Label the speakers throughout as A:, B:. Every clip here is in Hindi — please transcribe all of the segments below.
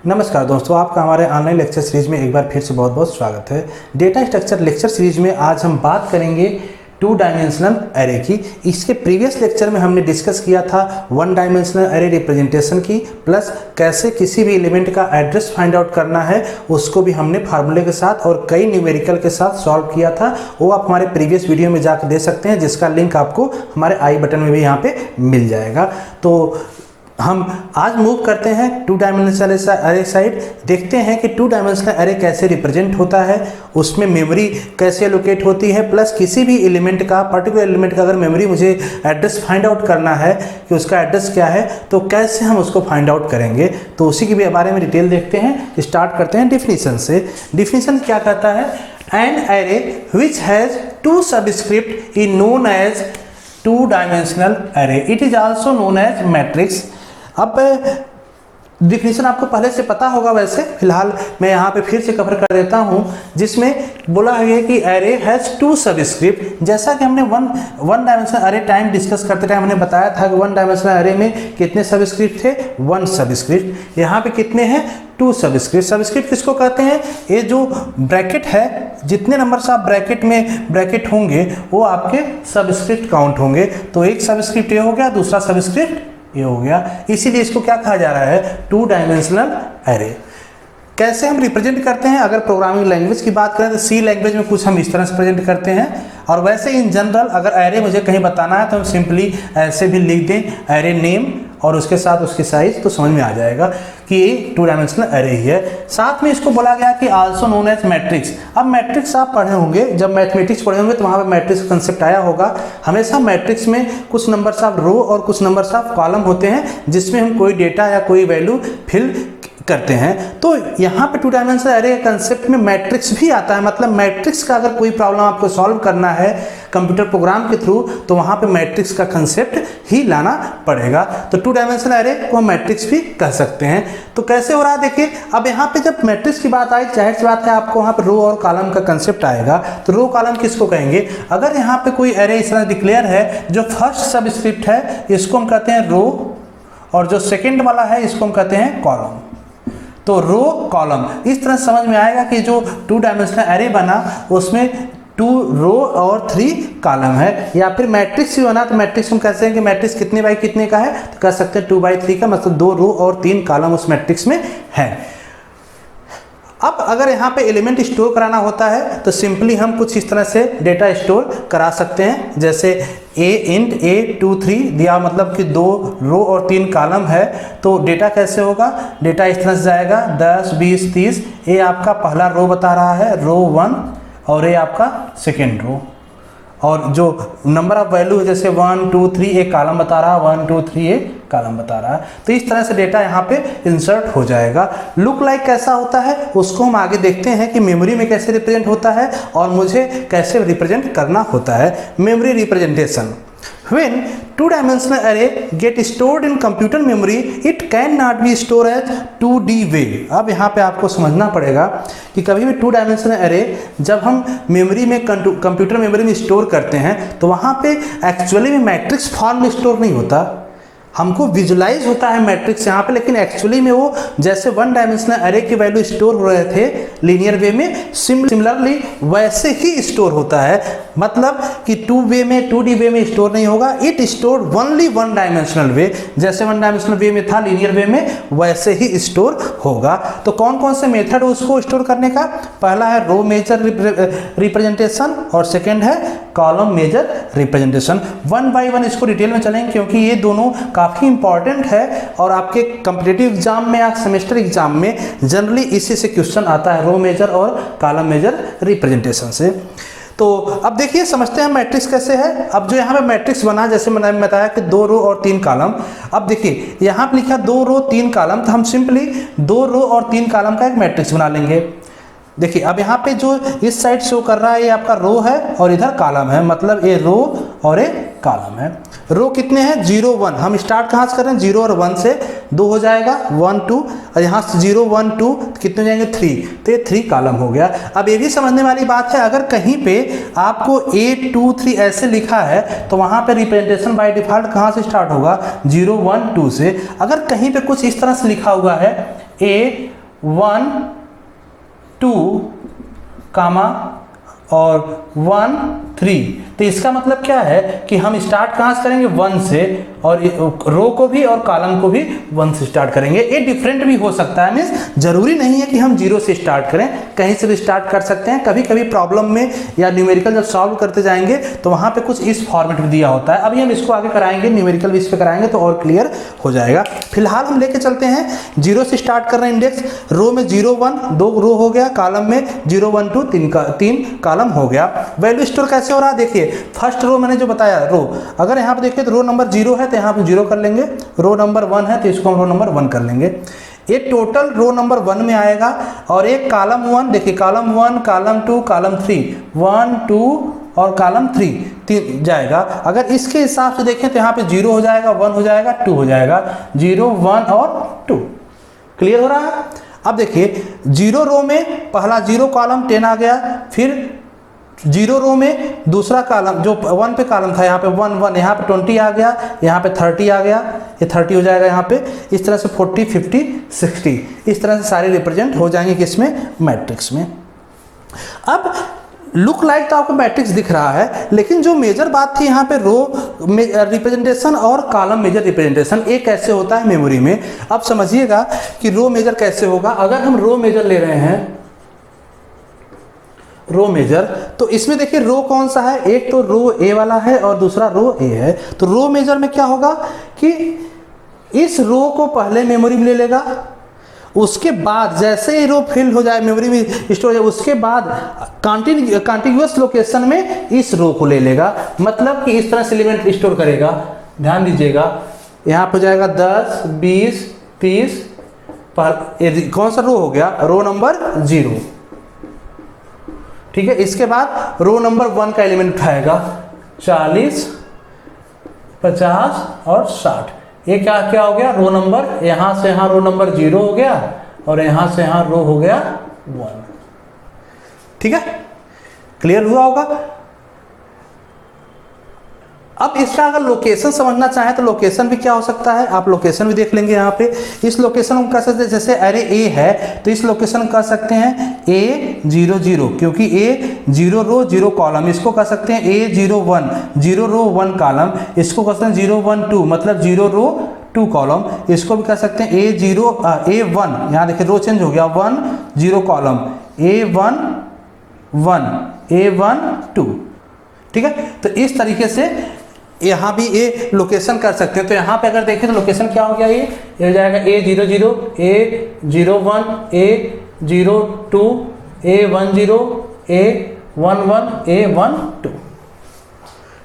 A: नमस्कार दोस्तों, आपका हमारे ऑनलाइन लेक्चर सीरीज में एक बार फिर से बहुत बहुत स्वागत है। डेटा स्ट्रक्चर लेक्चर सीरीज में आज हम बात करेंगे टू डायमेंशनल एरे की। इसके प्रीवियस लेक्चर में हमने डिस्कस किया था वन डायमेंशनल एरे रिप्रेजेंटेशन की, प्लस कैसे किसी भी एलिमेंट का एड्रेस फाइंड आउट करना है उसको भी हमने फार्मूले के साथ और कई न्यूमेरिकल के साथ सॉल्व किया था। वो आप हमारे प्रीवियस वीडियो में जाकर दे सकते हैं, जिसका लिंक आपको हमारे आई बटन में भी यहाँ पे मिल जाएगा। तो हम आज मूव करते हैं टू डायमेंशनल एरे साइड। देखते हैं कि टू डायमेंशनल एरे कैसे रिप्रेजेंट होता है, उसमें मेमोरी कैसे एलोकेट होती है, प्लस किसी भी एलिमेंट का पर्टिकुलर एलिमेंट का अगर मेमोरी मुझे एड्रेस फाइंड आउट करना है कि उसका एड्रेस क्या है तो कैसे हम उसको फाइंड आउट करेंगे। तो उसी के बारे में डिटेल देखते हैं। स्टार्ट करते हैं डिफिनीशन से। डिफिनीशन क्या कहता है? An array which has two subscript is known as two dimensional array. It is also known as matrix. अब डिफिनीशन आपको पहले से पता होगा, वैसे फिलहाल मैं यहाँ पे फिर से कवर कर देता हूँ, जिसमें बोला है कि एरे हैज़ टू सबस्क्रिप्ट। जैसा कि हमने one dimensional array time discuss करते टाइम हमने बताया था कि वन डायमेंशनल एरे में कितने सबस्क्रिप्ट थे? One subscript. यहाँ पे कितने हैं? To subscript. सबस्क्रिप्ट किसको कहते हैं? ये जो ब्रैकेट है, जितने नंबर्स आप ब्रैकेट में ब्रैकेट होंगे वो आपके सबस्क्रिप्ट काउंट होंगे। तो एक सबस्क्रिप्ट ये हो गया, दूसरा सबस्क्रिप्ट ये हो गया। इसीलिए इसको क्या कहा जा रहा है? To dimensional array. कैसे हम रिप्रेजेंट करते हैं? अगर प्रोग्रामिंग लैंग्वेज की बात करें तो सी लैंग्वेज में कुछ हम इस तरह से प्रेजेंट करते हैं, और वैसे इन जनरल अगर एरे मुझे कहीं बताना है तो हम सिंपली ऐसे भी लिख दें एरे नेम और उसके साथ उसकी साइज, तो समझ में आ जाएगा कि ये टू डायमेंशनल एरे ही है। साथ में इसको बोला गया कि आल्सो नोन एज मैट्रिक्स। अब मैट्रिक्स आप पढ़े होंगे, जब मैथमेटिक्स पढ़े होंगे तो वहाँ पे मैट्रिक्स का कंसेप्ट आया होगा। हमेशा मैट्रिक्स में कुछ नंबर्स ऑफ रो और कुछ नंबर्स ऑफ कॉलम होते हैं, जिसमें हम कोई डेटा या कोई वैल्यू फिल करते हैं। तो यहाँ पे टू डायमेंशनल एरे के कंसेप्ट में मैट्रिक्स भी आता है। मतलब मैट्रिक्स का अगर कोई प्रॉब्लम आपको सॉल्व करना है कंप्यूटर प्रोग्राम के थ्रू, तो वहाँ पे मैट्रिक्स का कंसेप्ट ही लाना पड़ेगा। तो टू डायमेंशनल एरे को हम मैट्रिक्स भी कह सकते हैं। तो कैसे हो रहा है देखिए। अब यहाँ पे जब मैट्रिक्स की बात आई, जाहिर सी बात है आपको वहाँ पे रो और कॉलम का कंसेप्ट आएगा। तो रो कॉलम किसको कहेंगे? अगर यहाँ पे कोई एरे इस तरह डिक्लेयर है, जो फर्स्ट सबस्क्रिप्ट है इसको हम कहते हैं रो, और जो सेकेंड वाला है इसको हम कहते हैं कॉलम। तो रो कॉलम इस तरह समझ में आएगा कि जो टू डायमेंशनल एरे बना उसमें टू रो और थ्री कॉलम है। या फिर मैट्रिक्स भी बना तो मैट्रिक्स हम कहते हैं कि मैट्रिक्स कितने बाई कितने का है, तो कह सकते हैं 2/3 का, मतलब 2 रो और 3 कॉलम उस मैट्रिक्स में है। अब अगर यहाँ पे एलिमेंट स्टोर कराना होता है तो सिंपली हम कुछ इस तरह से डेटा स्टोर करा सकते हैं। जैसे इंट A23 दिया, मतलब कि 2 रो और 3 कॉलम है। तो डेटा कैसे होगा? डेटा इस तरह से जाएगा 10, 20, 30। ए आपका पहला रो बता रहा है, रो 1, और ये आपका सेकेंड रो, और जो नंबर ऑफ वैल्यू है जैसे 1, 2, 3 एक कॉलम बता रहा है, 1, 2, 3 एक कॉलम बता रहा है। तो इस तरह से डेटा यहाँ पे इंसर्ट हो जाएगा। लुक लाइक कैसा होता है उसको हम आगे देखते हैं कि मेमोरी में कैसे रिप्रेजेंट होता है और मुझे कैसे रिप्रेजेंट करना होता है। Memory representation. When two-dimensional array get stored in computer memory, it cannot be stored as 2D way। अब यहाँ पे आपको समझना पड़ेगा कि कभी भी टू डायमेंशनल एरे जब हम मेमोरी में कंप्यूटर मेमोरी में स्टोर करते हैं तो वहाँ पे एक्चुअली में मैट्रिक्स फॉर्म में स्टोर नहीं होता। हमको विजुलाइज होता है मैट्रिक्स यहाँ पे, लेकिन एक्चुअली में वो जैसे वन डायमेंशनल एरे की वैल्यू स्टोर हो रहे थे लीनियर वे में, सिमिलरली वैसे ही स्टोर होता है। मतलब कि 2D वे में स्टोर नहीं होगा, it store only one dimensional way. जैसे वन डायमेंशनल वे में था लीनियर वे में, वैसे ही स्टोर होगा। तो कौन कौन से मेथड उसको स्टोर करने का? पहला है रो मेजर रिप्रेजेंटेशन और सेकेंड है column major representation. One by one इसको डिटेल में चलेंगे, क्योंकि ये दोनों काफ़ी इंपॉर्टेंट है और आपके कॉम्पिटिटिव एग्जाम में या सेमेस्टर एग्जाम में जनरली इसी से क्वेश्चन आता है, रो मेजर और कॉलम मेजर रिप्रेजेंटेशन से। तो अब देखिए समझते हैं मैट्रिक्स कैसे है। अब जो यहाँ पे मैट्रिक्स बना, जैसे मैंने बताया कि 2 रो और 3 कॉलम। अब देखिए यहाँ पे लिखा 2 रो 3 कॉलम, तो हम सिंपली 2 रो और 3 कॉलम का एक मैट्रिक्स बना लेंगे। देखिए अब यहाँ पे जो इस साइड शो कर रहा है ये आपका रो है और इधर कॉलम है, मतलब ये रो और ये कॉलम है। रो कितने हैं? 0, 1। हम स्टार्ट कहाँ से कर रहे हैं? 0 और 1 से। 2 हो जाएगा 1, 2, और यहाँ से 0, 1, 2 कितने हो जाएंगे? 3। तो ये 3 कॉलम हो गया। अब ये भी समझने वाली बात है, अगर कहीं पे आपको 8, 2, 3 ऐसे लिखा है तो वहाँ पे रिप्रेजेंटेशन बाय डिफॉल्ट कहाँ से स्टार्ट होगा? 0, 1, 2 से। अगर कहीं पे कुछ इस तरह से लिखा हुआ है A 1 2 कामा और 1 3। तो इसका मतलब क्या है कि हम स्टार्ट कहाँ से करेंगे, 1 से, और रो को भी और कॉलम को भी 1 से स्टार्ट करेंगे। ये डिफरेंट भी हो सकता है, मीन्स जरूरी नहीं है कि हम 0 से स्टार्ट करें, कहीं से भी स्टार्ट कर सकते हैं। कभी कभी प्रॉब्लम में या न्यूमेरिकल जब सॉल्व करते जाएंगे तो वहाँ पे कुछ इस फॉर्मेट में दिया होता है। अभी हम इसको आगे कराएंगे, न्यूमेरिकल भी इस पर कराएंगे तो और क्लियर हो जाएगा। फिलहाल हम लेके चलते हैं 0 से स्टार्ट कर रहे हैं इंडेक्स। रो में 0 1 2 रो हो गया, कॉलम में 0 1 2 3 कॉलम हो गया। वैल्यू स्टोर कैसे हो रहा है, देखिए फर्स्ट रो मैंने जो बताया रो, अगर यहाँ पे देखिए तो रो नंबर 0 है तो यहाँ पे 0 कर लेंगे, रो नंबर 1 है तो इसको हम रो नंबर 1 कर लेंगे। ये टोटल रो नंबर 1 में आएगा। और एक कॉलम 1, देखिए कॉलम 1 कॉलम 2 कॉलम 3, 1 2 और कॉलम 3 जाएगा। अगर इसके हिसाब से देखें तो यहाँ पे 0 हो जाएगा, 1 हो जाएगा, 2 हो जाएगा, 0 1 और 2। क्लियर हो रहा है। अब देखिए 0 रो में पहला 0 कॉलम 10 आ गया, फिर 0 रो में दूसरा कॉलम जो 1 पे कॉलम था यहाँ पे 1 1, यहाँ पे 20 आ गया, यहाँ पे 30 आ गया, ये 30 हो जाएगा यहाँ पे। इस तरह से 40 50 60 इस तरह से सारे रिप्रेजेंट हो जाएंगे किसमें, मैट्रिक्स में। अब लुक लाइक तो आपको मैट्रिक्स दिख रहा है, लेकिन जो मेजर बात थी यहाँ पे रो रिप्रेजेंटेशन और कॉलम मेजर रिप्रेजेंटेशन, ये कैसे होता है मेमोरी में। अब समझिएगा कि रो मेजर कैसे होगा। अगर हम रो मेजर ले रहे हैं, रो मेजर, तो इसमें देखिए रो कौन सा है, एक तो रो ए वाला है और दूसरा रो ए है। तो रो मेजर में क्या होगा कि इस रो को पहले मेमोरी में ले लेगा, उसके बाद जैसे ही रो फिल हो जाए मेमोरी में स्टोर हो जाए, उसके बाद कॉन्टिन्यूअस लोकेशन में इस रो को ले लेगा। मतलब कि इस तरह से एलिमेंट स्टोर करेगा। ध्यान दीजिएगा, यहाँ पर जाएगा 10 20 30, कौन सा रो हो गया, रो नंबर 0। ठीक है, इसके बाद रो नंबर 1 का एलिमेंट उठाएगा 40 50 और 60। ये क्या क्या हो गया, रो नंबर, यहां से यहां रो नंबर 0 हो गया और यहां से यहां रो हो गया 1। ठीक है, क्लियर हुआ होगा। अब इसका अगर लोकेशन समझना चाहें तो लोकेशन भी क्या हो सकता है, आप लोकेशन भी देख लेंगे। यहाँ पे इस लोकेशन को कह सकते हैं, जैसे अरे ए है तो इस लोकेशन कह सकते हैं A 0 0, क्योंकि A 0 रो 0 कॉलम। इसको कह सकते हैं A 0 1 0 रो 1 कॉलम। इसको कह सकते हैं 0 1 2 मतलब 0 रो 2 कॉलम। इसको भी कह सकते हैं A1, यहाँ देखिए रो चेंज हो गया, 1 0 कॉलम, A1 1 A1 2। ठीक है, तो इस तरीके से यहाँ भी ये लोकेशन कर सकते हैं। तो यहाँ पे अगर देखें तो लोकेशन क्या हो गया, ये हो जाएगा A 0 0 A 0 1 A 0 2 A 1 0 A 1 1 A 1 2।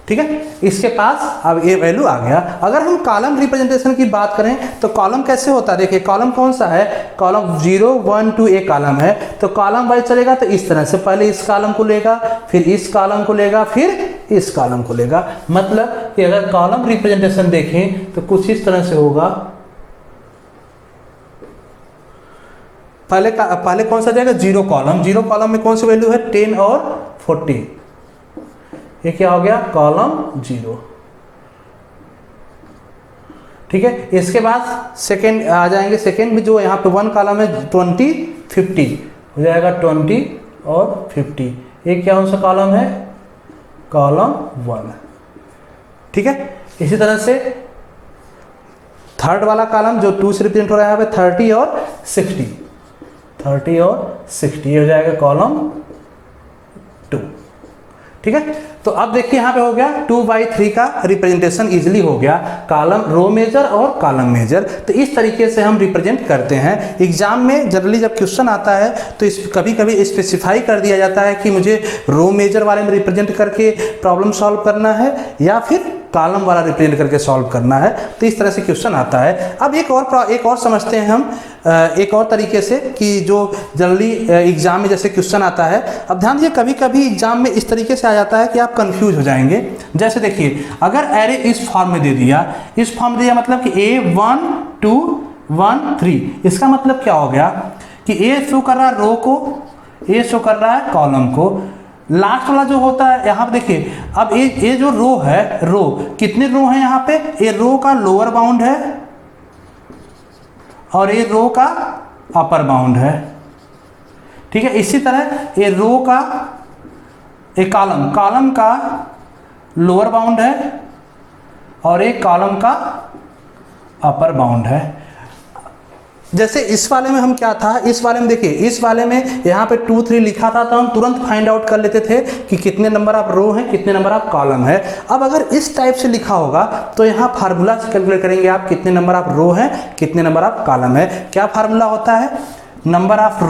A: ठीक है, इसके पास अब ये वैल्यू आ गया। अगर हम कॉलम रिप्रेजेंटेशन की बात करें तो कॉलम कैसे होता है, देखिए कॉलम कौन सा है, कॉलम 0 1 2 एक कॉलम है तो कॉलम वाइज चलेगा। तो इस तरह से पहले इस कॉलम को लेगा, फिर इस कॉलम को लेगा, फिर इस कॉलम को लेगा। मतलब कि अगर कॉलम रिप्रेजेंटेशन देखें तो कुछ इस तरह से होगा। पहले कौन सा जाएगा, 0 कॉलम। 0 कॉलम में कौन सी वैल्यू है, 10 और 40। ये क्या हो गया, कॉलम 0। ठीक है, इसके बाद सेकेंड आ जाएंगे। सेकेंड में जो यहाँ पे 1 कॉलम है 20 50 हो जाएगा, 20 और 50। ये क्या कौन सा कॉलम है, कॉलम 1। ठीक है, इसी तरह से थर्ड वाला कॉलम जो 2 से रिप्रेजेंट हो रहा है यहाँ पे 30 और 60, 30 और 60 ये हो जाएगा कॉलम 2। ठीक है, तो अब देखिए यहाँ पे हो गया 2/3 का रिप्रेजेंटेशन इजीली हो गया, कॉलम रो मेजर और कॉलम मेजर। तो इस तरीके से हम रिप्रेजेंट करते हैं। एग्जाम में जनरली जब क्वेश्चन आता है तो इस कभी कभी स्पेसिफाई कर दिया जाता है कि मुझे रो मेजर वाले में रिप्रेजेंट करके प्रॉब्लम सॉल्व करना है या फिर कॉलम वाला रिप्रेजेंट करके सॉल्व करना है। तो इस तरह से क्वेश्चन आता है। अब एक और समझते हैं हम एक और तरीके से कि जो जनरली एग्जाम में जैसे क्वेश्चन आता है। अब ध्यान दीजिए, कभी कभी एग्जाम में इस तरीके से आ जाता है कि आप कंफ्यूज हो जाएंगे। जैसे देखिए, अगर एरे इस फॉर्म में दे दिया, इस फॉर्म में दिया मतलब कि A1 2 1 3, इसका मतलब क्या हो गया कि A शो कर रहा है रो को, A शो कर रहा है कॉलम को। लास्ट वाला जो होता है यहाँ पे देखिए, अब ये जो रो है, रो कितने रो हैं यहाँ पे, ये रो का लोअर बाउंड है और ये रो का अपर बाउंड है। ठीक है, इसी तरह ये रो का एक कॉलम का लोअर बाउंड है और एक कॉलम का अपर बाउंड है। जैसे इस वाले में हम क्या था, इस वाले में देखिए, इस वाले में यहाँ पे 2 3 लिखा था तो हम तुरंत फाइंड आउट कर लेते थे कि कितने नंबर ऑफ रो हैं, कितने नंबर ऑफ कॉलम है। अब अगर इस टाइप से लिखा होगा तो यहाँ फार्मूला से कैलकुलेट करेंगे आप कितने नंबर ऑफ रो हैं, कितने नंबर ऑफ कॉलम है। क्या फार्मूला होता है, नंबर ऑफ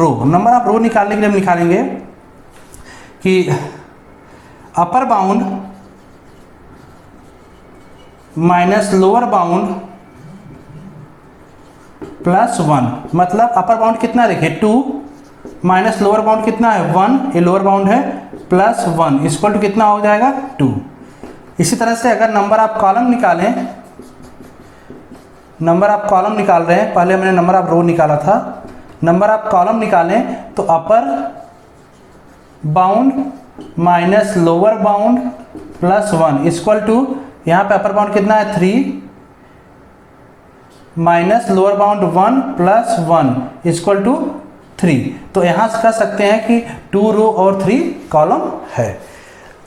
A: रो निकालने के लिए हम निकालेंगे कि अपर bound minus lower bound plus 1, मतलब अपर बाउंड कितना देखिए 2 माइनस लोअर बाउंड कितना है 1, ये लोअर बाउंड है, प्लस 1 इक्वल टू कितना हो जाएगा 2। इसी तरह से अगर नंबर ऑफ कॉलम निकाल रहे हैं, पहले हमने नंबर ऑफ रो निकाला था, नंबर ऑफ कॉलम निकालें तो upper bound minus lower bound plus 1 equal to, यहाँ पे अपर बाउंड कितना है 3 minus lower bound 1 plus 1 equal to 3। तो यहाँ से कह सकते हैं कि 2 रो और 3 कॉलम है।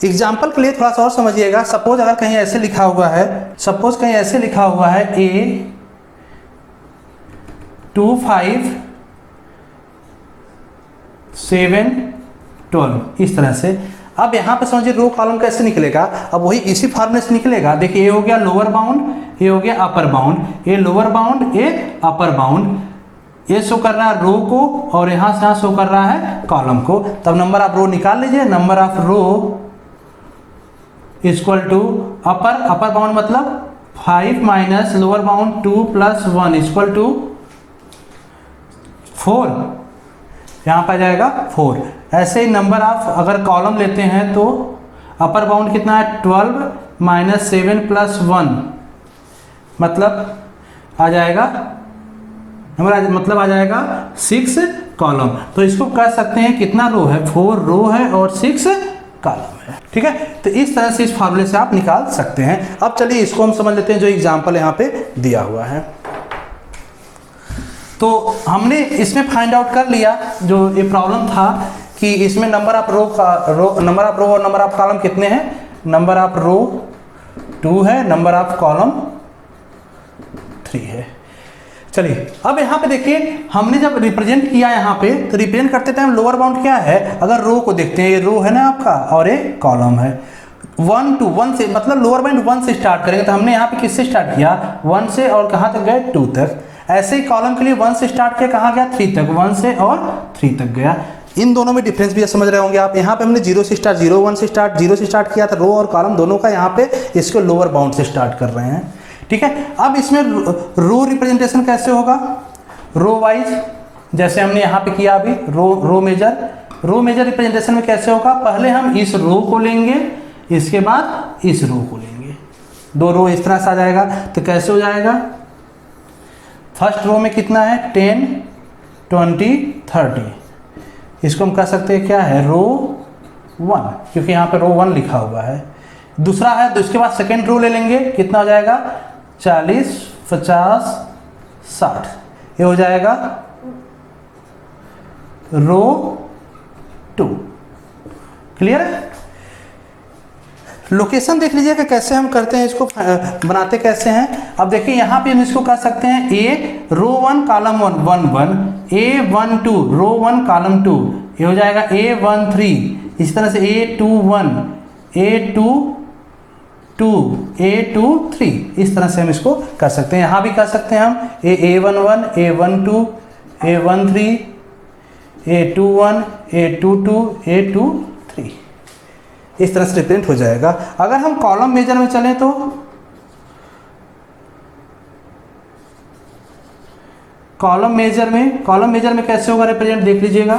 A: एग्जाम्पल के लिए थोड़ा सा और समझिएगा, सपोज अगर कहीं ऐसे लिखा हुआ है, A 2 5 7 12 इस तरह से। अब यहाँ पे समझिए रो कॉलम कैसे निकलेगा, अब वही इसी फॉर्मूले से निकलेगा। देखिए ये हो गया लोअर बाउंड, ये हो गया अपर बाउंड, ये लोअर बाउंड, ये अपर बाउंड, ये शो कर रहा है रो को और यहाँ से यहाँ शो कर रहा है कॉलम को। तब नंबर ऑफ रो निकाल लीजिए, number of row equal to upper bound मतलब 5 minus lower bound 2 plus 1 equal to 4, यहाँ पर जाएगा 4। ऐसे ही नंबर ऑफ अगर कॉलम लेते हैं तो अपर बाउंड कितना है 12 माइनस 7 प्लस 1 मतलब आ जाएगा 6 कॉलम। तो इसको कह सकते हैं कितना रो है, 4 रो है और 6 कॉलम है। ठीक है, तो इस तरह से इस फार्मूले से आप निकाल सकते हैं। अब चलिए इसको हम समझ लेते हैं जो एग्जाम्पल यहाँ पे दिया हुआ है। तो हमने इसमें फाइंड आउट कर लिया जो ये प्रॉब्लम था कि इसमें नंबर ऑफ रो और नंबर ऑफ कॉलम कितने हैं, नंबर ऑफ रो 2 है, नंबर ऑफ कॉलम 3 है। चलिए अब यहाँ पे देखिए, हमने जब रिप्रेजेंट किया यहाँ पे तो रिप्रेजेंट करते टाइम लोअर बाउंड क्या है, अगर रो को देखते हैं, ये रो है ना आपका और ये कॉलम है। 1 से मतलब लोअर बाउंड 1 से स्टार्ट करेंगे, तो हमने यहाँ पे किससे स्टार्ट किया 1 से और कहाँ तक गए 2 तक। ऐसे ही कॉलम के लिए 1 से स्टार्ट किया, कहाँ गया 3 तक, 1 से और 3 तक गया। इन दोनों में डिफरेंस भी समझ रहे होंगे आप। यहाँ पे हमने 0 से स्टार्ट किया था, रो और कॉलम दोनों का, यहाँ पे इसको लोअर बाउंड से स्टार्ट कर रहे हैं। ठीक है, अब इसमें रो रिप्रेजेंटेशन कैसे होगा, रो वाइज, जैसे हमने यहाँ पे किया अभी रो मेजर रिप्रेजेंटेशन में कैसे होगा, पहले हम इस रो को लेंगे, इसके बाद इस रो को लेंगे, 2 रो इस तरह से आ जाएगा। तो कैसे हो जाएगा, फर्स्ट रो में कितना है 10 20 30, इसको हम कह सकते हैं क्या है रो 1, क्योंकि यहाँ पे रो 1 लिखा हुआ है। दूसरा है तो इसके बाद सेकेंड रो ले लेंगे, कितना हो जाएगा 40 50 60, ये हो जाएगा रो 2। क्लियर है। लोकेशन देख लीजिएगा कैसे हम करते हैं, इसको बनाते कैसे हैं। अब देखिए यहाँ पे हम इसको कर सकते हैं ए रो 1 कॉलम 1 1 1, A12 रो 1 कॉलम 2, ये हो जाएगा A13। इसी तरह से A21 A22 A23, इस तरह से हम इसको कर सकते हैं। यहाँ भी कर सकते हैं हम A11 A12 A13 A21 A22 A23, इस तरह से रिप्रेजेंट हो जाएगा। अगर हम कॉलम मेजर में चलें तो कॉलम मेजर में कैसे होगा रिप्रेजेंट, देख लीजिएगा।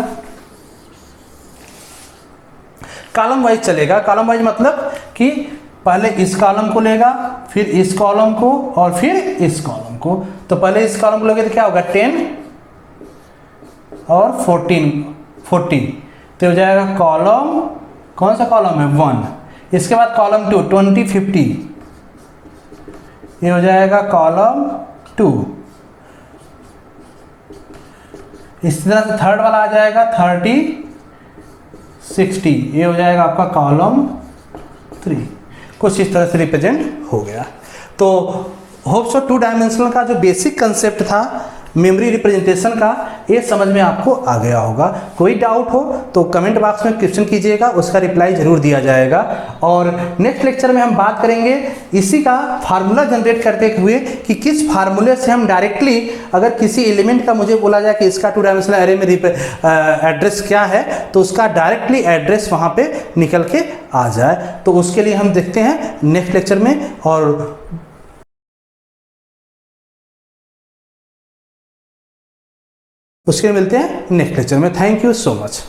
A: कॉलम वाइज चलेगा, कॉलम वाइज मतलब कि पहले इस कॉलम को लेगा, फिर इस कॉलम को और फिर इस कॉलम को। तो पहले इस कॉलम को लोगे तो क्या होगा 10 और 14, तो हो जाएगा कॉलम, कौन सा कॉलम है 1। इसके बाद कॉलम 2 20 50, ये हो जाएगा कॉलम 2। इस तरह से थर्ड वाला आ जाएगा 30 60, ये हो जाएगा आपका कॉलम 3। कुछ इस तरह से रिप्रेजेंट हो गया। तो होप सो 2 डायमेंशनल का जो बेसिक कंसेप्ट था मेमोरी रिप्रेजेंटेशन का, ये समझ में आपको आ गया होगा। कोई डाउट हो तो कमेंट बॉक्स में क्वेश्चन कीजिएगा, उसका रिप्लाई जरूर दिया जाएगा। और नेक्स्ट लेक्चर में हम बात करेंगे इसी का फार्मूला जनरेट करते हुए कि किस फार्मूले से हम डायरेक्टली, अगर किसी एलिमेंट का मुझे बोला जाए कि इसका 2 डायमेंशनल एरे में एड्रेस क्या है, तो उसका डायरेक्टली एड्रेस वहाँ पे निकल के आ जाए। तो उसके लिए हम देखते हैं नेक्स्ट लेक्चर में, और उसके मिलते हैं नेक्स्ट लेक्चर में। Thank you so much.